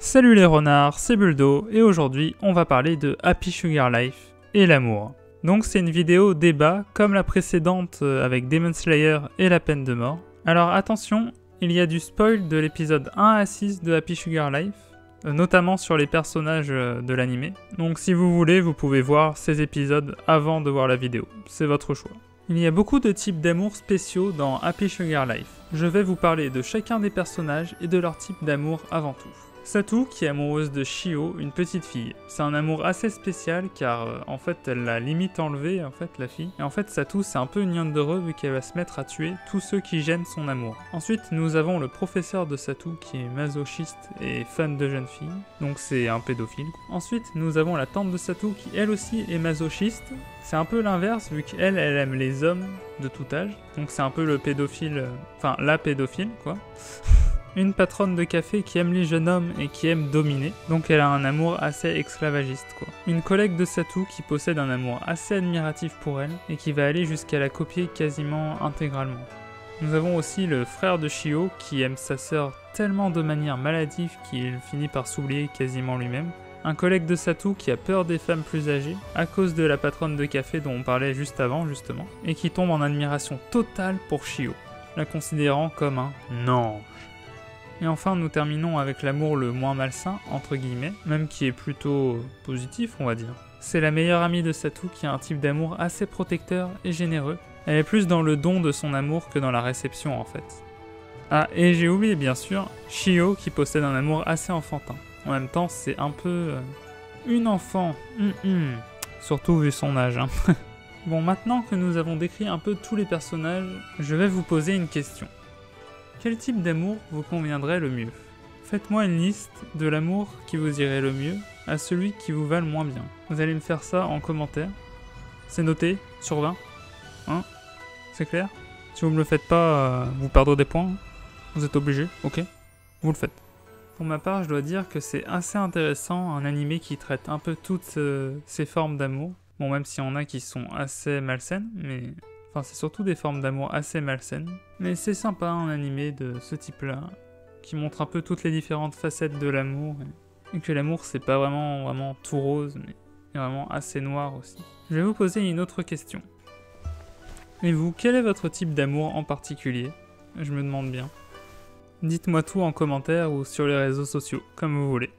Salut les renards, c'est Buldo et aujourd'hui on va parler de Happy Sugar Life et l'amour. Donc c'est une vidéo débat comme la précédente avec Demon Slayer et la peine de mort. Alors attention, il y a du spoil de l'épisode 1 à 6 de Happy Sugar Life, notamment sur les personnages de l'anime. Donc si vous voulez, vous pouvez voir ces épisodes avant de voir la vidéo, c'est votre choix. Il y a beaucoup de types d'amour spéciaux dans Happy Sugar Life. Je vais vous parler de chacun des personnages et de leur type d'amour avant tout. Satu qui est amoureuse de Shio, une petite fille. C'est un amour assez spécial car en fait elle l'a limite enlevée la fille. Et en fait Satu c'est un peu une lionne d'heureux vu qu'elle va se mettre à tuer tous ceux qui gênent son amour. Ensuite nous avons le professeur de Satu qui est masochiste et fan de jeunes filles. Donc c'est un pédophile. Ensuite nous avons la tante de Satu qui elle aussi est masochiste. C'est un peu l'inverse vu qu'elle aime les hommes de tout âge. Donc c'est un peu le pédophile, enfin la pédophile quoi. Une patronne de café qui aime les jeunes hommes et qui aime dominer, donc elle a un amour assez esclavagiste quoi. Une collègue de Satu qui possède un amour assez admiratif pour elle et qui va aller jusqu'à la copier quasiment intégralement. Nous avons aussi le frère de Shio qui aime sa sœur tellement de manière maladive qu'il finit par s'oublier quasiment lui-même. Un collègue de Satu qui a peur des femmes plus âgées à cause de la patronne de café dont on parlait juste avant justement, et qui tombe en admiration totale pour Shio, la considérant comme un ange. Et enfin, nous terminons avec l'amour le moins malsain, entre guillemets, même qui est plutôt positif, on va dire. C'est la meilleure amie de Satu qui a un type d'amour assez protecteur et généreux. Elle est plus dans le don de son amour que dans la réception, en fait. Ah, et j'ai oublié, bien sûr, Shio qui possède un amour assez enfantin. En même temps, c'est un peu... une enfant. Surtout vu son âge, hein. Bon, maintenant que nous avons décrit un peu tous les personnages, je vais vous poser une question. Quel type d'amour vous conviendrait le mieux? Faites-moi une liste de l'amour qui vous irait le mieux à celui qui vous va le moins bien. Vous allez me faire ça en commentaire. C'est noté sur 20. Hein? C'est clair? Si vous me le faites pas, vous perdrez des points. Vous êtes obligé, ok? Vous le faites. Pour ma part, je dois dire que c'est assez intéressant un animé qui traite un peu toutes ces formes d'amour. Bon, même s'il y en a qui sont assez malsaines, mais... Enfin, c'est surtout des formes d'amour assez malsaines. Mais c'est sympa un animé de ce type-là, qui montre un peu toutes les différentes facettes de l'amour. Et que l'amour, c'est pas vraiment tout rose, mais vraiment assez noir aussi. Je vais vous poser une autre question. Et vous, quel est votre type d'amour en particulier? Je me demande bien. Dites-moi tout en commentaire ou sur les réseaux sociaux, comme vous voulez.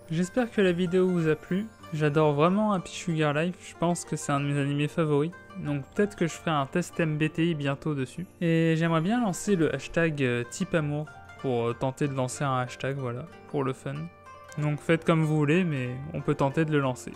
J'espère que la vidéo vous a plu. J'adore vraiment Happy Sugar Life, je pense que c'est un de mes animés favoris, donc peut-être que je ferai un test MBTI bientôt dessus. Et j'aimerais bien lancer le hashtag type amour, pour tenter de lancer un hashtag, voilà, pour le fun. Donc faites comme vous voulez, mais on peut tenter de le lancer.